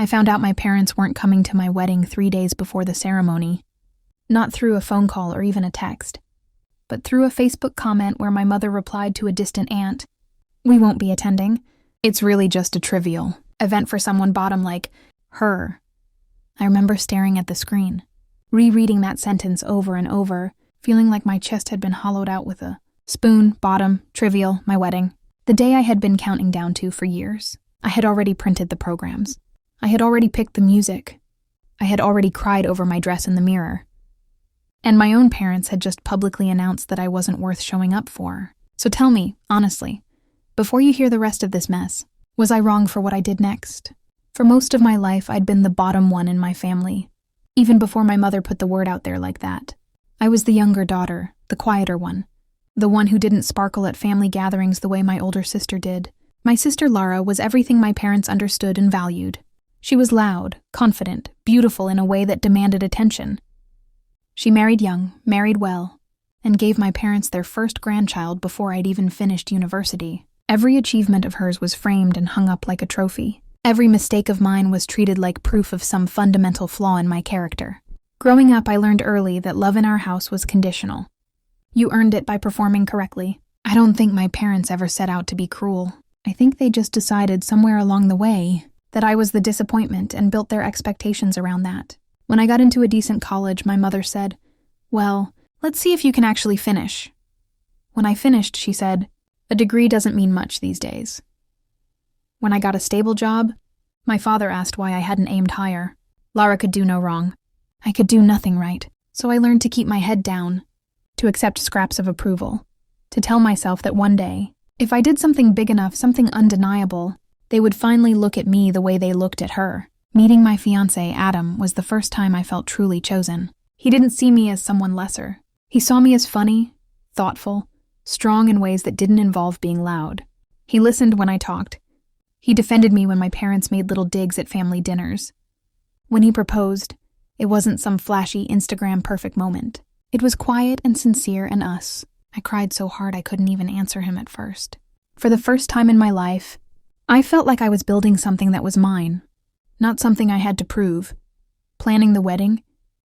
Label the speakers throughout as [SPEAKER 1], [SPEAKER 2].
[SPEAKER 1] I found out my parents weren't coming to my wedding 3 days before the ceremony. Not through a phone call or even a text, but through a Facebook comment where my mother replied to a distant aunt, "We won't be attending. It's really just a trivial event for someone bottom like her." I remember staring at the screen, rereading that sentence over and over, feeling like my chest had been hollowed out with a spoon, bottom, trivial, my wedding. The day I had been counting down to for years. I had already printed the programs. I had already picked the music. I had already cried over my dress in the mirror. And my own parents had just publicly announced that I wasn't worth showing up for. So tell me, honestly, before you hear the rest of this mess, was I wrong for what I did next? For most of my life, I'd been the bottom one in my family, even before my mother put the word out there like that. I was the younger daughter, the quieter one, the one who didn't sparkle at family gatherings the way my older sister did. My sister Lara was everything my parents understood and valued. She was loud, confident, beautiful in a way that demanded attention. She married young, married well, and gave my parents their first grandchild before I'd even finished university. Every achievement of hers was framed and hung up like a trophy. Every mistake of mine was treated like proof of some fundamental flaw in my character. Growing up, I learned early that love in our house was conditional. You earned it by performing correctly. I don't think my parents ever set out to be cruel. I think they just decided somewhere along the way that I was the disappointment and built their expectations around that. When I got into a decent college, my mother said, "Well, let's see if you can actually finish." When I finished, she said, "A degree doesn't mean much these days." When I got a stable job, my father asked why I hadn't aimed higher. Lara could do no wrong. I could do nothing right, so I learned to keep my head down, to accept scraps of approval, to tell myself that one day, if I did something big enough, something undeniable, they would finally look at me the way they looked at her. Meeting my fiancé, Adam, was the first time I felt truly chosen. He didn't see me as someone lesser. He saw me as funny, thoughtful, strong in ways that didn't involve being loud. He listened when I talked. He defended me when my parents made little digs at family dinners. When he proposed, it wasn't some flashy Instagram perfect moment. It was quiet and sincere and us. I cried so hard I couldn't even answer him at first. For the first time in my life, I felt like I was building something that was mine, not something I had to prove. Planning the wedding,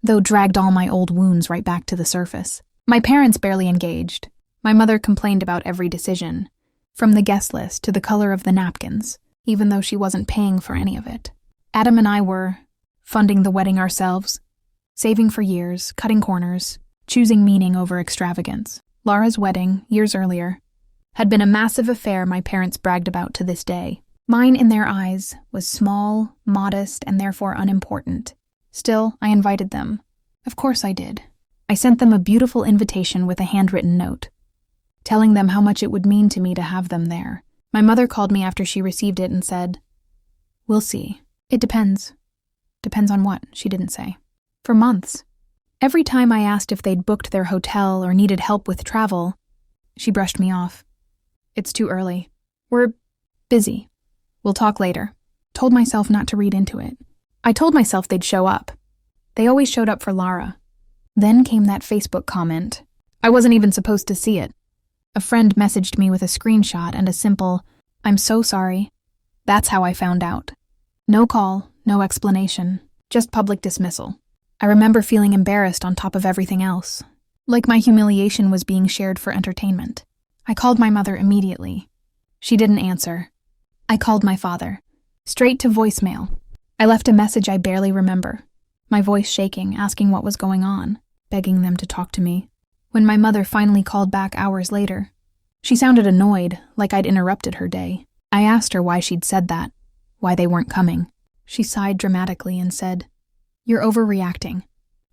[SPEAKER 1] though, dragged all my old wounds right back to the surface. My parents barely engaged. My mother complained about every decision, from the guest list to the color of the napkins, even though she wasn't paying for any of it. Adam and I were funding the wedding ourselves, saving for years, cutting corners, choosing meaning over extravagance. Lara's wedding, years earlier, had been a massive affair my parents bragged about to this day. Mine, in their eyes, was small, modest, and therefore unimportant. Still, I invited them. Of course I did. I sent them a beautiful invitation with a handwritten note, telling them how much it would mean to me to have them there. My mother called me after she received it and said, "We'll see. It depends." Depends on what, she didn't say. For months. Every time I asked if they'd booked their hotel or needed help with travel, she brushed me off. "It's too early. We're busy. We'll talk later." Told myself not to read into it. I told myself they'd show up. They always showed up for Lara. Then came that Facebook comment. I wasn't even supposed to see it. A friend messaged me with a screenshot and a simple, "I'm so sorry." That's how I found out. No call, no explanation, just public dismissal. I remember feeling embarrassed on top of everything else, like my humiliation was being shared for entertainment. I called my mother immediately. She didn't answer. I called my father, straight to voicemail. I left a message I barely remember, my voice shaking, asking what was going on, begging them to talk to me. When my mother finally called back hours later, she sounded annoyed, like I'd interrupted her day. I asked her why she'd said that, why they weren't coming. She sighed dramatically and said, "You're overreacting.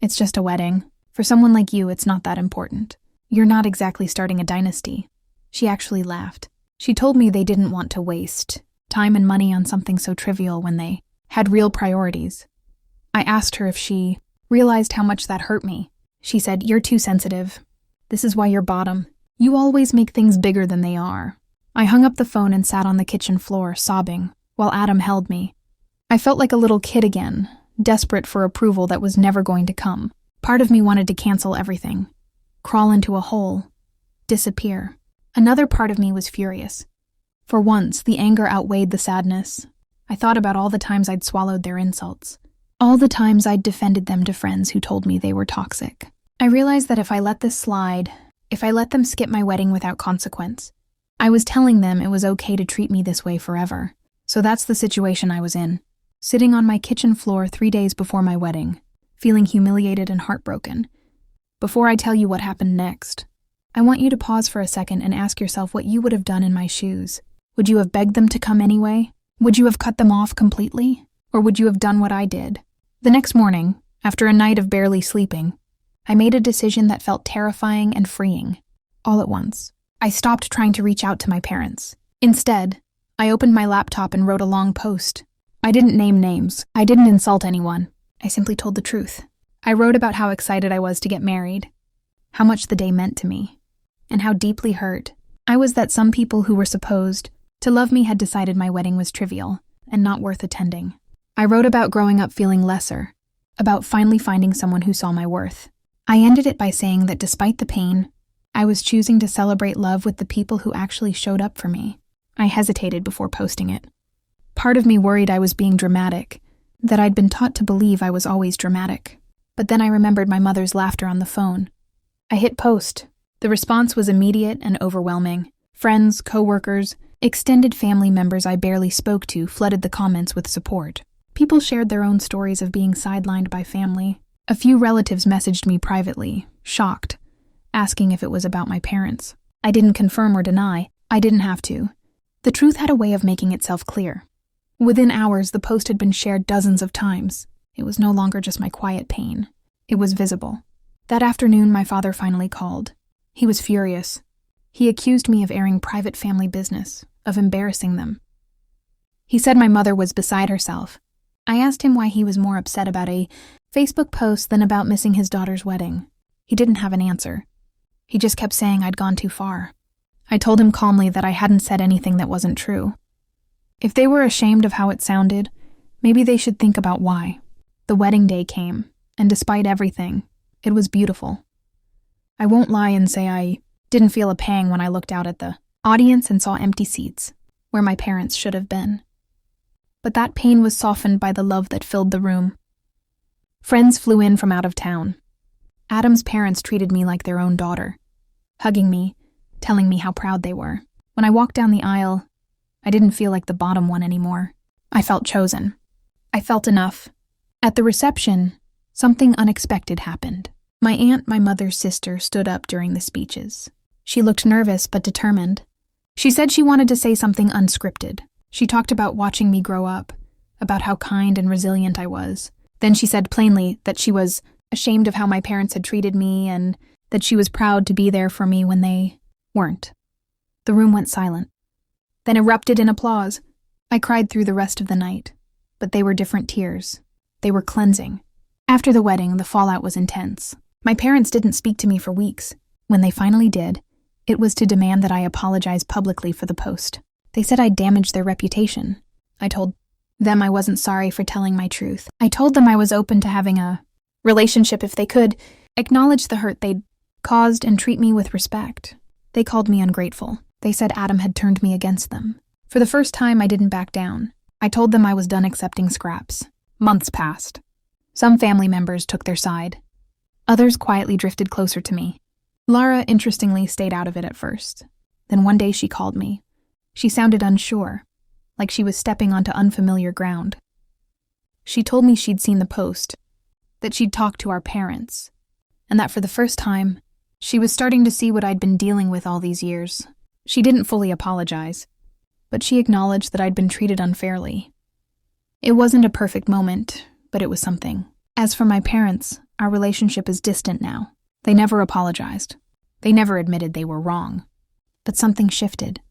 [SPEAKER 1] It's just a wedding. For someone like you, it's not that important. You're not exactly starting a dynasty." She actually laughed. She told me they didn't want to waste time and money on something so trivial when they had real priorities. I asked her if she realized how much that hurt me. She said, "You're too sensitive. This is why you're bottom. You always make things bigger than they are." I hung up the phone and sat on the kitchen floor, sobbing, while Adam held me. I felt like a little kid again, desperate for approval that was never going to come. Part of me wanted to cancel everything, crawl into a hole, disappear. Another part of me was furious. For once, the anger outweighed the sadness. I thought about all the times I'd swallowed their insults, all the times I'd defended them to friends who told me they were toxic. I realized that if I let this slide, if I let them skip my wedding without consequence, I was telling them it was okay to treat me this way forever. So that's the situation I was in, sitting on my kitchen floor 3 days before my wedding, feeling humiliated and heartbroken. Before I tell you what happened next, I want you to pause for a second and ask yourself what you would have done in my shoes. Would you have begged them to come anyway? Would you have cut them off completely? Or would you have done what I did? The next morning, after a night of barely sleeping, I made a decision that felt terrifying and freeing, all at once. I stopped trying to reach out to my parents. Instead, I opened my laptop and wrote a long post. I didn't name names. I didn't insult anyone. I simply told the truth. I wrote about how excited I was to get married, how much the day meant to me, and how deeply hurt I was that some people who were supposed to love me had decided my wedding was trivial and not worth attending. I wrote about growing up feeling lesser, about finally finding someone who saw my worth. I ended it by saying that despite the pain, I was choosing to celebrate love with the people who actually showed up for me. I hesitated before posting it. Part of me worried I was being dramatic, that I'd been taught to believe I was always dramatic. But then I remembered my mother's laughter on the phone. I hit post. The response was immediate and overwhelming. Friends, coworkers, extended family members I barely spoke to flooded the comments with support. People shared their own stories of being sidelined by family. A few relatives messaged me privately, shocked, asking if it was about my parents. I didn't confirm or deny. I didn't have to. The truth had a way of making itself clear. Within hours, the post had been shared dozens of times. It was no longer just my quiet pain. It was visible. That afternoon, my father finally called. He was furious. He accused me of airing private family business, of embarrassing them. He said my mother was beside herself. I asked him why he was more upset about a Facebook post than about missing his daughter's wedding. He didn't have an answer. He just kept saying I'd gone too far. I told him calmly that I hadn't said anything that wasn't true. If they were ashamed of how it sounded, maybe they should think about why. The wedding day came, and despite everything, it was beautiful. I won't lie and say I didn't feel a pang when I looked out at the audience and saw empty seats, where my parents should have been. But that pain was softened by the love that filled the room. Friends flew in from out of town. Adam's parents treated me like their own daughter, hugging me, telling me how proud they were. When I walked down the aisle, I didn't feel like the bottom one anymore. I felt chosen. I felt enough. At the reception, something unexpected happened. My aunt, my mother's sister, stood up during the speeches. She looked nervous but determined. She said she wanted to say something unscripted. She talked about watching me grow up, about how kind and resilient I was. Then she said plainly that she was ashamed of how my parents had treated me and that she was proud to be there for me when they weren't. The room went silent, then erupted in applause. I cried through the rest of the night, but they were different tears. They were cleansing. After the wedding, the fallout was intense. My parents didn't speak to me for weeks. When they finally did, it was to demand that I apologize publicly for the post. They said I'd damaged their reputation. I told them I wasn't sorry for telling my truth. I told them I was open to having a relationship if they could acknowledge the hurt they'd caused and treat me with respect. They called me ungrateful. They said Adam had turned me against them. For the first time, I didn't back down. I told them I was done accepting scraps. Months passed. Some family members took their side. Others quietly drifted closer to me. Lara, interestingly, stayed out of it at first. Then one day she called me. She sounded unsure, like she was stepping onto unfamiliar ground. She told me she'd seen the post, that she'd talked to our parents, and that for the first time, she was starting to see what I'd been dealing with all these years. She didn't fully apologize, but she acknowledged that I'd been treated unfairly. It wasn't a perfect moment, but it was something. As for my parents, our relationship is distant now. They never apologized. They never admitted they were wrong. But something shifted.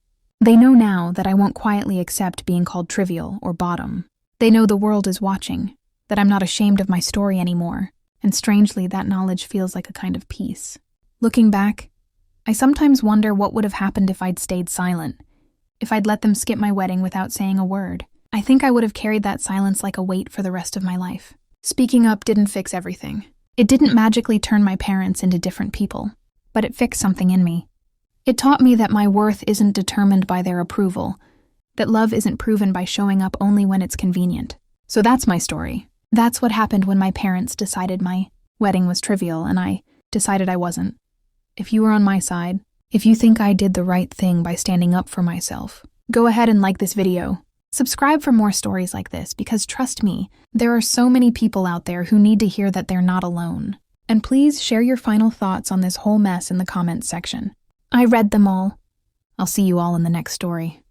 [SPEAKER 1] They know now that I won't quietly accept being called trivial or bottom. They know the world is watching, that I'm not ashamed of my story anymore, and strangely, that knowledge feels like a kind of peace. Looking back, I sometimes wonder what would have happened if I'd stayed silent, if I'd let them skip my wedding without saying a word. I think I would have carried that silence like a weight for the rest of my life. Speaking up didn't fix everything. It didn't magically turn my parents into different people, but it fixed something in me. It taught me that my worth isn't determined by their approval, that love isn't proven by showing up only when it's convenient. So that's my story. That's what happened when my parents decided my wedding was trivial and I decided I wasn't. If you were on my side, if you think I did the right thing by standing up for myself, go ahead and like this video. Subscribe for more stories like this because trust me, there are so many people out there who need to hear that they're not alone. And please share your final thoughts on this whole mess in the comments section. I read them all. I'll see you all in the next story.